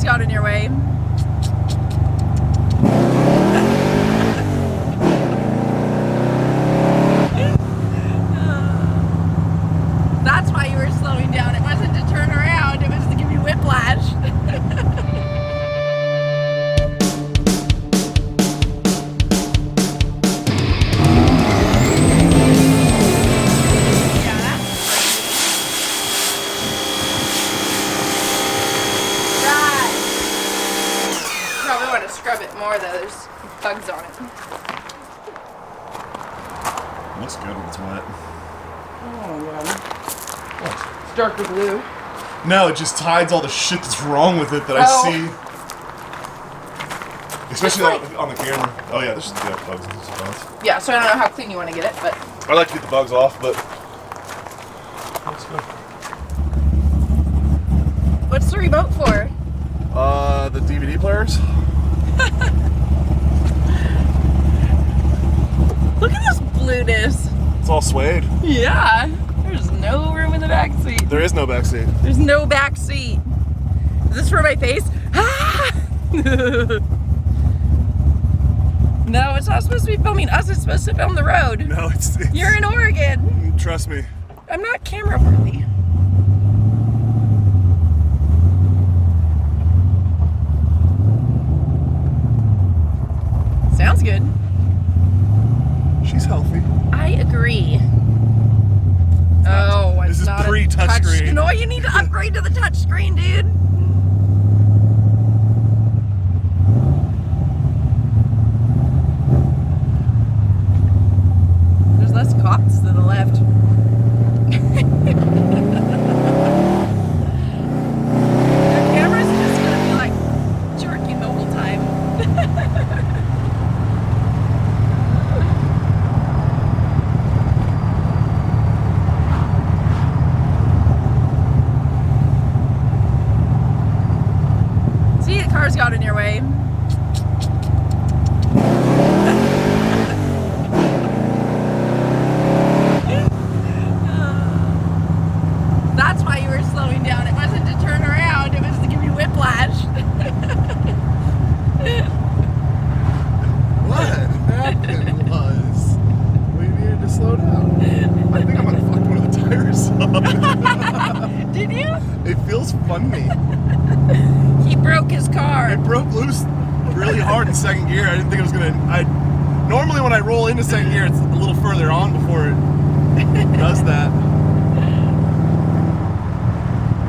got in your way. That's why you were slowing down. It wasn't to turn around, it was to give you whiplash. Scrub it more though, there's bugs on it. It looks good when it's wet. Oh man. What? It's darker blue. No, it just hides all the shit that's wrong with it that I see. Especially on the camera. Oh yeah, there's bugs and stuff. Yeah, so I don't know how clean you want to get it, but I like to get the bugs off, but looks good. What's the remote for? The DVD players. Look at this blueness. It's all suede. Yeah. There's no room in the back seat. There is no back seat. There's no back seat. Is this for my face? Ah! No, it's not supposed to be filming us. It's supposed to film the road. No, it's You're in Oregon. Trust me. I'm not camera worthy. Sounds good. She's healthy. I agree. Oh, it's this not is pre-touchscreen. No, you need to upgrade to the touchscreen, dude. There's less cops to the left. The camera's just gonna be like jerking the whole time. See, the car's got in your way. That's why you were slowing down. It wasn't to turn around, it was to give you whiplash. What happened was we needed to slow down. I think I might have fucked one of the tires up. Did you? It feels funny. He broke his car. It broke loose really hard in second gear. I didn't think it was gonna. Normally when I roll into second gear, it's a little further on before it does that.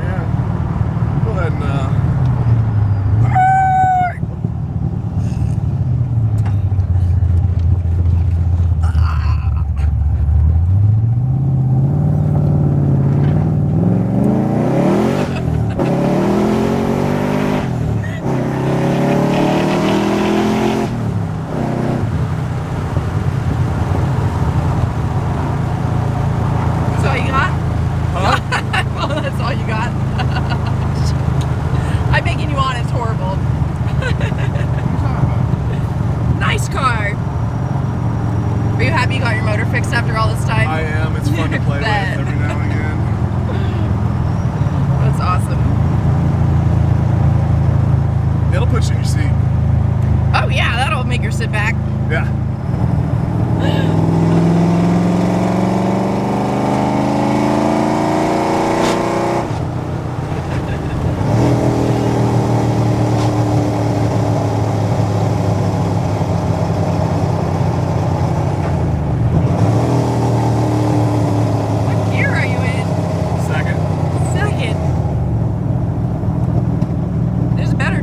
Yeah. Go ahead and. Are you happy you got your motor fixed after all this time? I am. It's fun to play with every now and again. That's awesome. It'll put you in your seat. Oh yeah, that'll make her sit back. Yeah.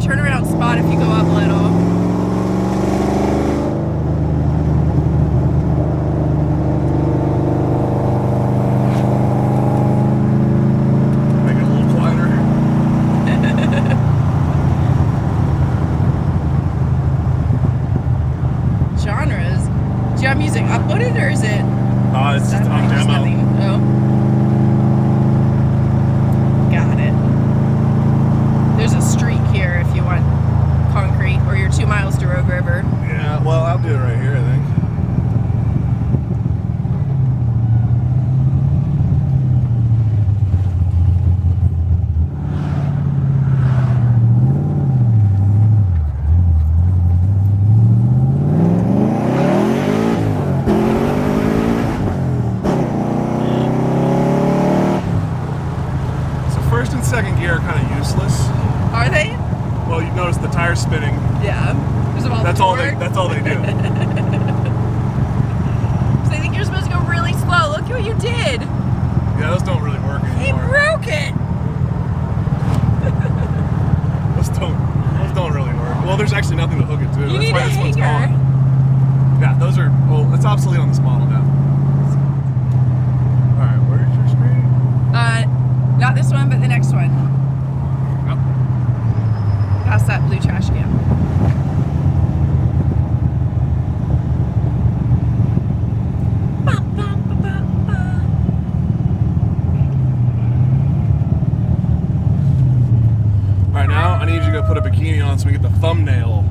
Turnaround spot if you go up a little. first and second gear are kind of useless. Are they? Well, you notice the tires spinning. Yeah. That's all they do. So they think you're supposed to go really slow. Look what you did. Yeah, those don't really work He anymore. broke it. Those don't really work. Well, there's actually nothing to hook it to. You That's need why a this one's hanger. gone. Yeah, those are. Well, it's obsolete on this model now. All right, where's your screen? Not this one, but the next one. Oh. Past that blue trash can. All right, now I need you to put a bikini on so we get the thumbnail.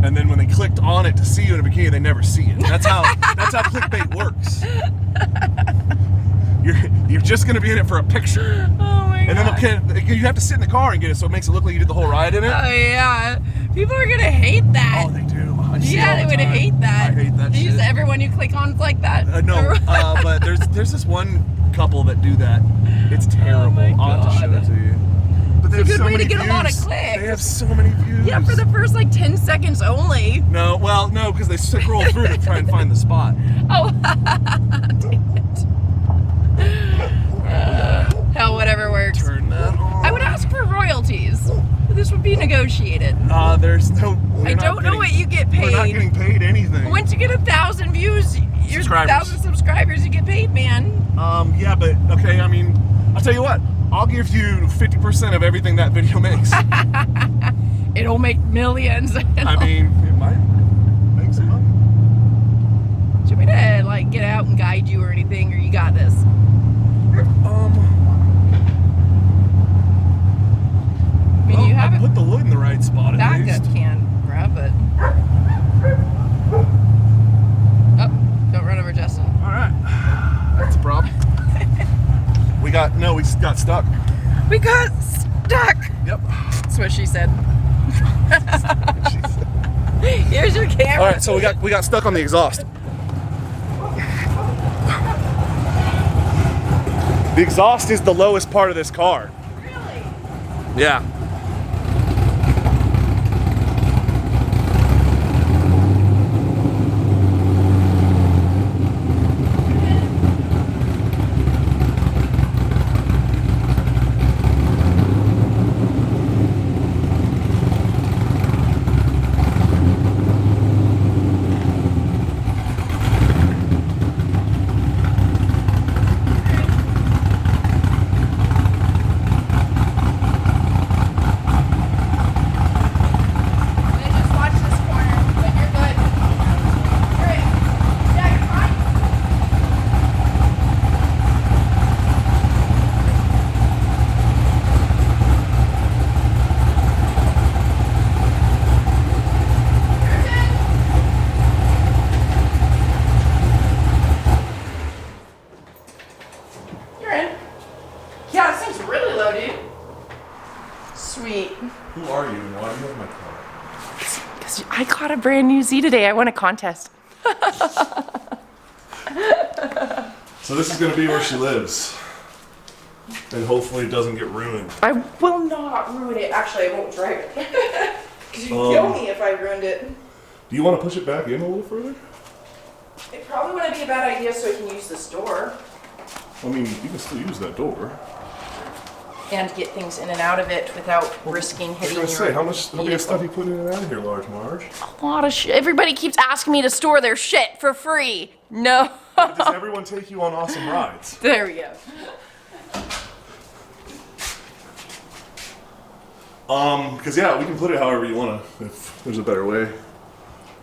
And then when they clicked on it to see you in a bikini, they never see it. That's how clickbait works. You're just gonna be in it for a picture. Oh my And god. then you have to sit in the car and get it so it makes it look like you did the whole ride in it. Oh yeah. People are gonna hate that. Oh, they do. I see it all Yeah, they the would time. hate that. I hate that These, shit. everyone you click on is like that. No, but there's this one couple that do that. It's terrible. my I'll have to show God. it to you. But they It's a have good so way to many get a lot of views. clicks. They have so many views. Yeah, for the first like 10 seconds only. No, well, no, because they scroll through to try and find the spot. Oh, damn it. Hell, whatever works. Turn that on. I would ask for royalties. This would be negotiated. There's no. I don't know what you get We're not paid. getting paid anything. Once you get 1,000 views, you're Subscribers. 1,000 subscribers, you get paid, man. Yeah, but okay. I mean, I'll tell you what. I'll give you 50% of everything that video makes. It'll make millions. I mean, it might make some money. Should we to like get out and guide you or anything, or you got this? I mean, you I haven't put the wood in the right spot at backup least. can grab it. Oh, don't run over Justin. All right, that's a problem. we got stuck. We got stuck. Yep. That's what she said. Here's your camera. All right, so we got stuck on the exhaust. The exhaust is the lowest part of this car. Really? Yeah. Then just watch this corner, but you're good. You're in. Yeah, you're fine. You're in. Yeah, this thing's really low, dude. Sweet. Who are you and why do you have my car? Because I caught a brand new Z today. I won a contest. So this is gonna be where she lives. And hopefully it doesn't get ruined. I will not ruin it. Actually, I won't drive it. Because you'd kill me if I ruined it. Do you want to push it back in a little further? It probably wouldn't be a bad idea so I can use this door. I mean, you can still use that door. And get things in and out of it without risking I was hitting gonna your say, how much vehicle. stuff you put in and out of here, Large Marge? A lot of shit. Everybody keeps asking me to store their shit for free. No. Does everyone take you on awesome rides? There we go. Because yeah, we can put it however you want to, if there's a better way.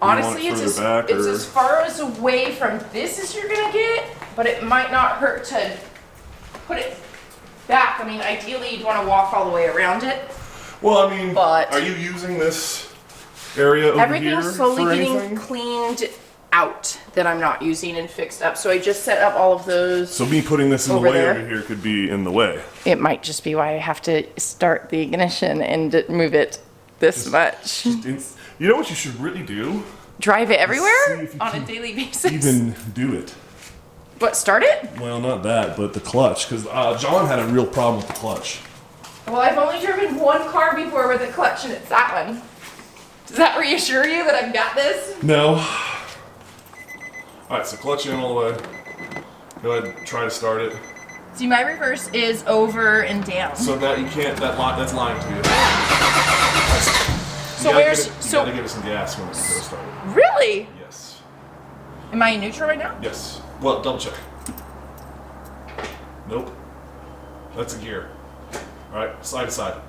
Honestly, want it it's further back, it's or- as far as away from this as you're gonna get, but it might not hurt to put it back. I mean, ideally, you'd want to walk all the way around it. Well, I mean, But- are you using this area over Everything here is slowly for getting anything? cleaned out that I'm not using and fixed up. So I just set up all of those. So me putting this in the Over way there. over here could be in the way. It might just be why I have to start the ignition and move it this much. You know what you should really do? Drive it See everywhere if you on a can daily basis. Even do it. What, start it? Well, not that, but the clutch, because John had a real problem with the clutch. Well, I've only driven one car before with a clutch, and it's that one. Does that reassure you that I've got this? No. All right, so clutch in all the way. Go ahead and try to start it. See, my reverse is over and down. So that you can't, that's lying to you. So where's, you gotta give it some gas when it's start. Really? Yes. Am I in neutral right now? Yes. Well, double check. Nope. That's a gear. All right, side to side.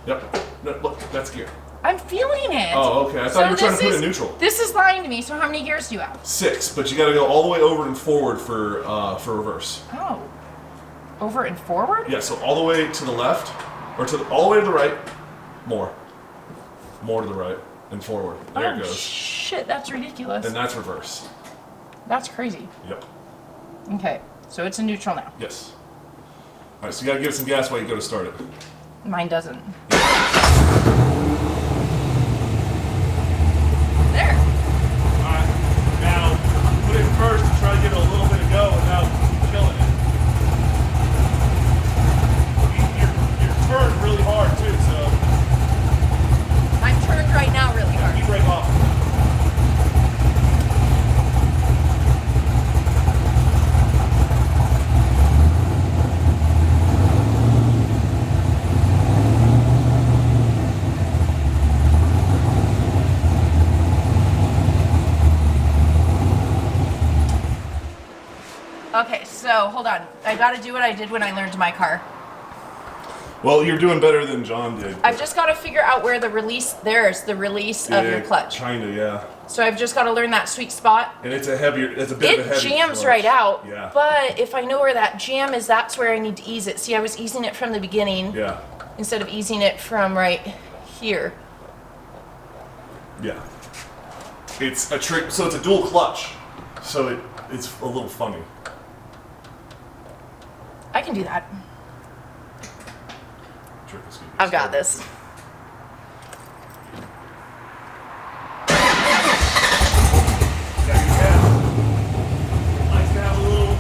Yep. No, look, that's gear. I'm feeling it. Oh, okay. I thought you were trying to put it in neutral. This is lying to me. So how many gears do you have? 6, but you got to go all the way over and forward for reverse. Oh. Over and forward? Yeah. So all the way to the left, or all the way to the right. More to the right and forward. There it goes. Shit, that's ridiculous. And that's reverse. That's crazy. Yep. Okay, so it's in neutral now. Yes. All right. So you got to give it some gas while you go to start it. Mine doesn't. Yeah. There. Alright, now put it first and try to give it a little bit of go without killing it. You're turned really hard too, so I'm turned right now really hard. you break off. Okay, so hold on. I gotta do what I did when I learned my car. Well, you're doing better than John did. I've just gotta figure out where the release, there's the release of your clutch. Kinda, yeah. So I've just gotta learn that sweet spot. And it's a bit of a heavy It jams clutch. right out, Yeah. but if I know where that jam is, that's where I need to ease it. See, I was easing it from the beginning Yeah. instead of easing it from right here. Yeah. It's a trick, so it's a dual clutch. So it's a little funny. I can do that. Trick is good. I've got this. Likes to have a little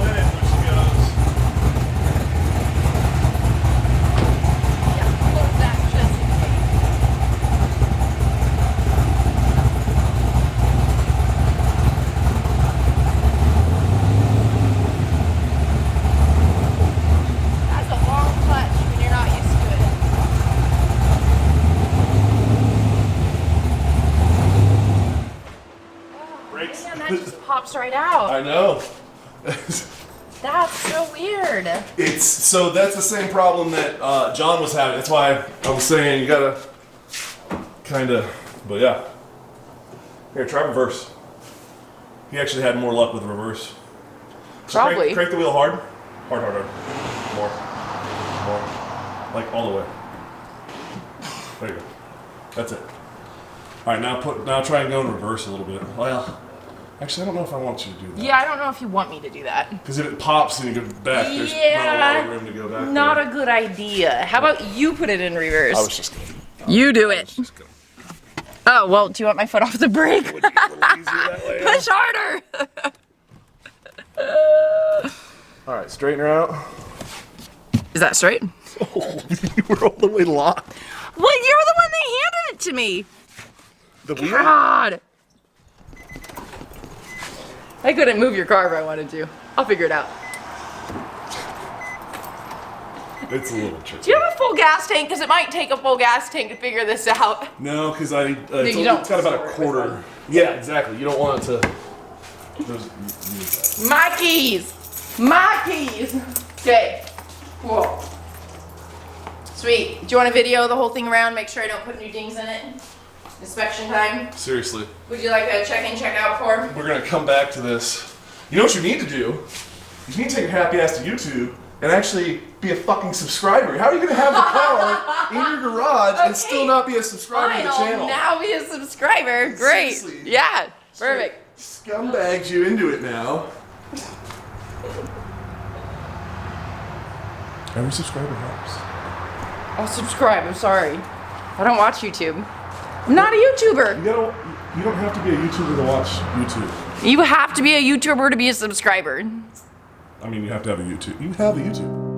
in it when she goes. Yeah, close that just in case. That's a long clutch when you're not used to it. Brakes. Man, that just pops right out. I know. That's so weird. So that's the same problem that John was having. That's why I was saying you gotta kind of, but yeah. Here, try reverse. He actually had more luck with reverse. So Probably. Crank the wheel hard. Hard. More. Like all the way. There you go. That's it. All right, now try and go in reverse a little bit. Well, actually, I don't know if I want you to do that. Yeah, I don't know if you want me to do that. Because if it pops and you go back, there's not a lot of room to go back. Not there. a good idea. How about you put it in reverse? I was just kidding. You do it. Oh, well, do you want my foot off the brake? Would you get a little easier that way? Push harder. All right, straighten her out. Is that straight? Oh, you were all the way locked. Well, you're the one that handed it to me. The wheel? God. I couldn't move your car if I wanted to. I'll figure it out. It's a little tricky. Do you have a full gas tank? Because it might take a full gas tank to figure this out. No, because it's you don't got about a store it quarter. with Yeah, exactly. You don't want it to. My keys. My keys. Okay. Cool. Sweet. Do you want to video the whole thing around? Make sure I don't put new dings in it. Inspection time. Seriously. Would you like a check-in, check-out form? We're gonna come back to this. You know what you need to do? You need to take your happy ass to YouTube and actually be a fucking subscriber. How are you gonna have the car in your garage and still not be a subscriber to the channel? Now be a subscriber. Great. Seriously. Yeah. Perfect. Scumbagged you into it now. Every subscriber helps. I'll subscribe. I'm sorry. I don't watch YouTube. I'm not a YouTuber. You don't have to be a YouTuber to watch YouTube. You have to be a YouTuber to be a subscriber. I mean, you have to have a YouTube. You have a YouTube.